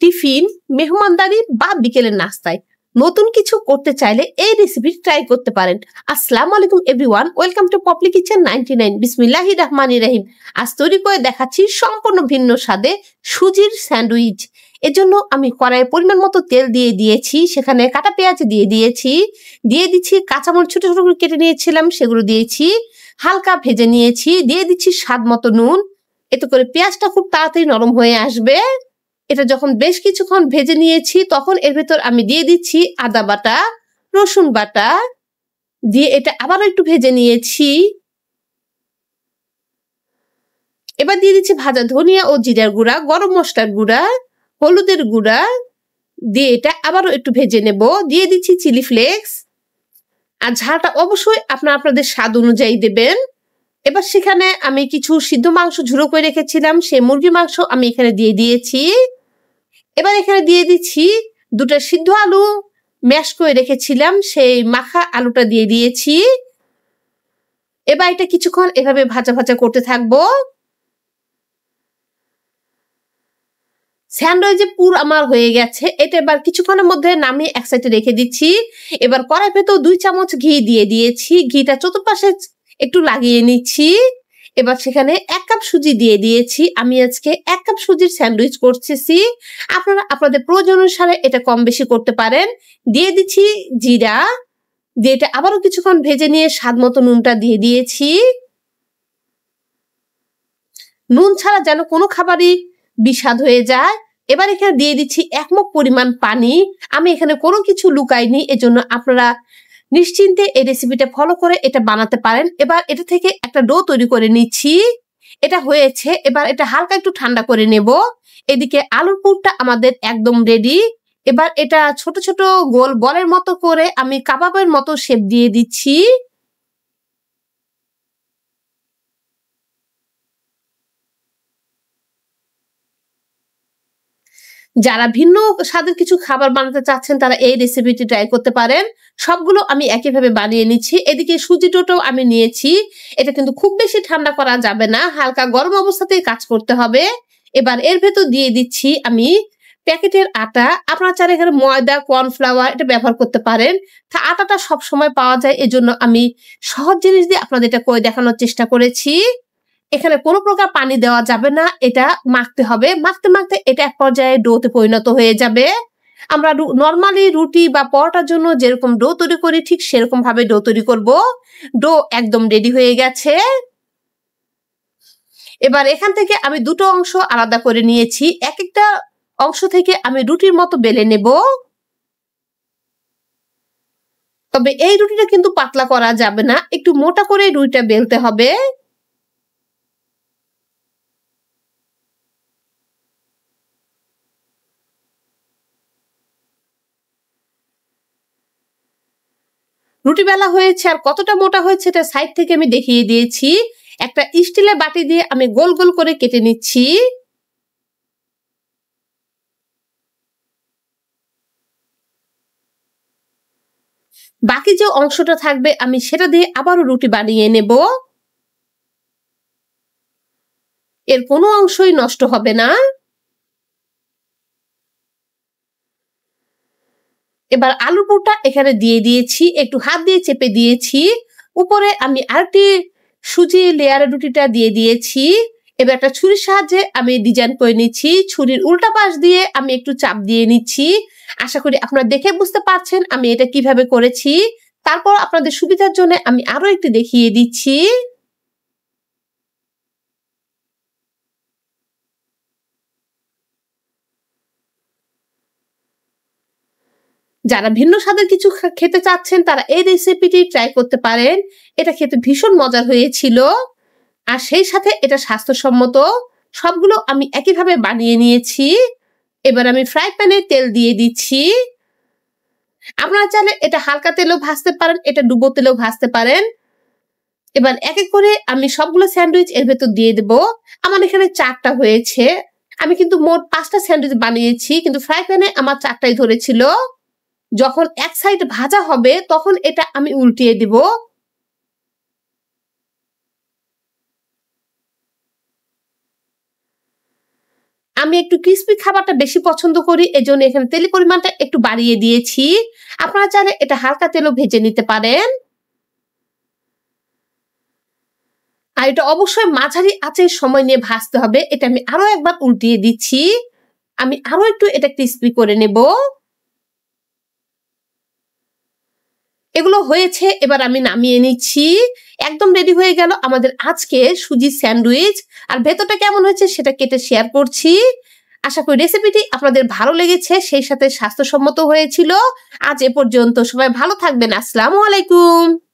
Tiffin, মেহমানদারি বা বিকেলের নাস্তায় নতুন কিছু করতে চাইলে এই রেসিপি ট্রাই করতে পারেন। আসসালামু আলাইকুম everyone, welcome to Popli kitchen 99। বিসমিল্লাহির রহমানির রহিম। আজ তৈরি করে দেখাচ্ছি সম্পূর্ণ ভিন্ন স্বাদে সুজির স্যান্ডউইচ। এজন্য আমি কড়াইয়ে পরিমাণ মতো তেল দিয়ে দিয়েছি, সেখানে কাটা পেঁয়াজ দিয়ে দিচ্ছি কাঁচামরিচ ছোট ছোট করে কেটে নিয়েছিলাম, সেগুলো দিয়েছি, হালকা ভেজে নিয়েছি, দিয়ে দিচ্ছি স্বাদ মতো নুন। এতে করে পেঁয়াজটা খুব তাড়াতাড়ি নরম হয়ে আসবে। এটা যখন বেশ কিছুক্ষণ ভেজে নিয়েছি তখন এর ভেতর আমি দিয়ে দিচ্ছি আদা বাটা, রসুন বাটা দিয়ে এটা আবারও একটু ভেজে নিয়েছি। এবার দিয়ে দিচ্ছি ভাজা ধনিয়া ও জিরার গুঁড়া, গরম মশলার গুঁড়া, হলুদের গুঁড়া দিয়ে এটা আবারও একটু ভেজে নেব। দিয়ে দিচ্ছি চিলি ফ্লেক্স। আর ঝালটা অবশ্যই আপনাদের স্বাদ অনুযায়ী দেবেন। এবার সেখানে আমি কিছু সিদ্ধ মাংস ঝুড়ো করে রেখেছিলাম, সেই মুরগির মাংস আমি এখানে দিয়ে দিয়েছি। এবার এখানে দিয়ে দিচ্ছি দুটো সিদ্ধ আলু ম্যাশ করে রেখেছিলাম, সেই মাখা আলুটা দিয়ে দিয়েছি। এবার এটা কিছুক্ষণ এভাবে ভাজা ভাজা করতে থাকবো। স্যান্ডউইচের পুর আমার হয়ে গেছে, এটা এবার কিছুক্ষণের মধ্যে নামিয়ে এক সাইডে রেখে দিচ্ছি। এবার কড়াই ভেতর 2 চামচ ঘি দিয়ে দিয়েছি, ঘিটা চতুর্পাশে একটু লাগিয়ে নিচ্ছি। এবার সেখানে 1 কাপ সুজি দিয়ে দিয়েছি। আমি আজকে 1 কাপ সুজির স্যান্ডউইচ করতেছি, আপনারা আপনাদের প্রয়োজন অনুসারে এটা কম বেশি করতে পারেন। দিয়ে দিচ্ছি জিরা, দিয়ে এটা আবারও কিছুক্ষণ ভেজে নিয়ে স্বাদ মতো নুনটা দিয়ে দিয়েছি। নুন ছাড়া যেন কোনো খাবারই বিস্বাদ হয়ে যায়। এবার এখানে দিয়ে দিচ্ছি 1 মগ পরিমাণ পানি। আমি এখানে কোনো কিছু লুকাইনি, এজন্য আপনারা নিশ্চিন্তে এই রেসিপিটা ফলো করে এটা বানাতে পারেন। এবার এটা থেকে একটা ডো তৈরি করে নিচ্ছি। এটা হয়েছে, এবার এটা হালকা একটু ঠান্ডা করে নেব। এদিকে আলুর পুরটা আমাদের একদম রেডি। এবার এটা ছোট ছোট গোল বলের মতো করে আমি কাবাবের মতো শেপ দিয়ে দিচ্ছি। যারা ভিন্ন স্বাদের কিছু খাবার বানাতে চাচ্ছেন তারা এই রেসিপিটি ট্রাই করতে পারেন। সবগুলো আমি একইভাবে বানিয়ে নিচ্ছি। এদিকে সুজি ডোটাও আমি নিয়েছি। এটা কিন্তু খুব বেশি ঠান্ডা করা যাবে না, হালকা গরম অবস্থাতেই কাজ করতে হবে। এবার এর ভেতর দিয়ে দিচ্ছি আমি প্যাকেটের আটা। আপনারা চাইলে এখানে ময়দা, কর্নফ্লাওয়ার এটা ব্যবহার করতে পারেন। তা আটাটা সব সময় পাওয়া যায়, এজন্য আমি সহজ জিনিস দিয়ে আপনাদের এটা করে দেখানোর চেষ্টা করেছি। এখানে কোনো প্রকার পানি দেওয়া যাবে না, এটা মাখতে হবে। মাখতে মাখতে এটা এক পর্যায়ে ডোতে পরিণত হয়ে যাবে। আমরা নর্মালি রুটি বা পরোটার জন্য যেরকম ডো তৈরি করি ঠিক সেরকম ভাবে ডো তৈরি করব। ডো একদম রেডি হয়ে গেছে। এবার এখান থেকে আমি দুটো অংশ আলাদা করে নিয়েছি, এক একটা অংশ থেকে আমি রুটির মতো বেলে নেব। তবে এই রুটিটা কিন্তু পাতলা করা যাবে না, একটু মোটা করে রুটিটা বেলতে হবে। রুটি বেলা হয়েছে আর কতটা মোটা হয়েছে এটা সাইড থেকে আমি দেখিয়ে দিয়েছি। একটা স্টিলের বাটি দিয়ে আমি গোল গোল করে কেটে নিচ্ছি। বাকি যে অংশটা থাকবে আমি সেটা দিয়ে আবারও রুটি বানিয়ে নেব। এর কোনো অংশই নষ্ট হবে না। এবার আলুর পুরটা এখানে দিয়ে দিয়েছি, একটু হাত দিয়ে চেপে দিয়েছি। উপরে আমি আরেকটি সুজি লেয়ারের রুটিটা দিয়ে দিয়েছি। এবার একটা ছুরির সাহায্যে আমি ডিজাইন করে নিচ্ছি। ছুরির উল্টা পাশ দিয়ে আমি একটু চাপ দিয়ে নিচ্ছি। আশা করি আপনারা দেখে বুঝতে পারছেন আমি এটা কিভাবে করেছি। তারপর আপনাদের সুবিধার জন্য আমি আরো একটু দেখিয়ে দিচ্ছি। যারা ভিন্ন স্বাদের কিছু খেতে চাচ্ছেন তারা এই রেসিপিটি ট্রাই করতে পারেন। এটা খেতে ভীষণ মজার হয়েছিল, আর সেই সাথে এটা স্বাস্থ্যসম্মত। সবগুলো আমি একইভাবে বানিয়ে নিয়েছি। এবার আমি ফ্রাই প্যানে তেল দিয়ে দিচ্ছি। আপনারা চাইলে এটা হালকা তেলেও ভাজতে পারেন, এটা ডুবো তেলেও ভাজতে পারেন। এবার এক এক করে আমি সবগুলো স্যান্ডউইচ এর ভেতর দিয়ে দেব। আমার এখানে 4টা হয়েছে। আমি কিন্তু মোট 5টা স্যান্ডউইচ বানিয়েছি, কিন্তু ফ্রাই প্যানে আমার 4টাই ধরেছিল। যখন এক সাইড ভাজা হবে তখন এটা আমি উল্টিয়ে দিব। আমি একটু ক্রিসপি খাবারটা বেশি পছন্দ করি, এজন্য এখানে তেলের পরিমাণটা একটু বাড়িয়ে দিয়েছি। আপনারা চাইলে এটা হালকা তেলেও ভেজে নিতে পারেন। আর এটা অবশ্যই মাঝারি আঁচে সময় নিয়ে ভাজতে হবে। এটা আমি আরো একবার উল্টিয়ে দিচ্ছি। আমি আরো একটু এটা ক্রিসপি করে নেব। এগুলো হয়েছে, এবার আমি নামিয়ে নিচ্ছি। একদম রেডি হয়ে গেল আমাদের আজকে সুজির স্যান্ডউইচ। আর ভেতরটা কেমন হয়েছে সেটা কেটে শেয়ার করছি। আশা করি রেসিপিটি আপনাদের ভালো লেগেছে, সেই সাথে স্বাস্থ্যসম্মত হয়েছিল। আজ এ পর্যন্ত, সবাই ভালো থাকবেন। আসসালামু আলাইকুম।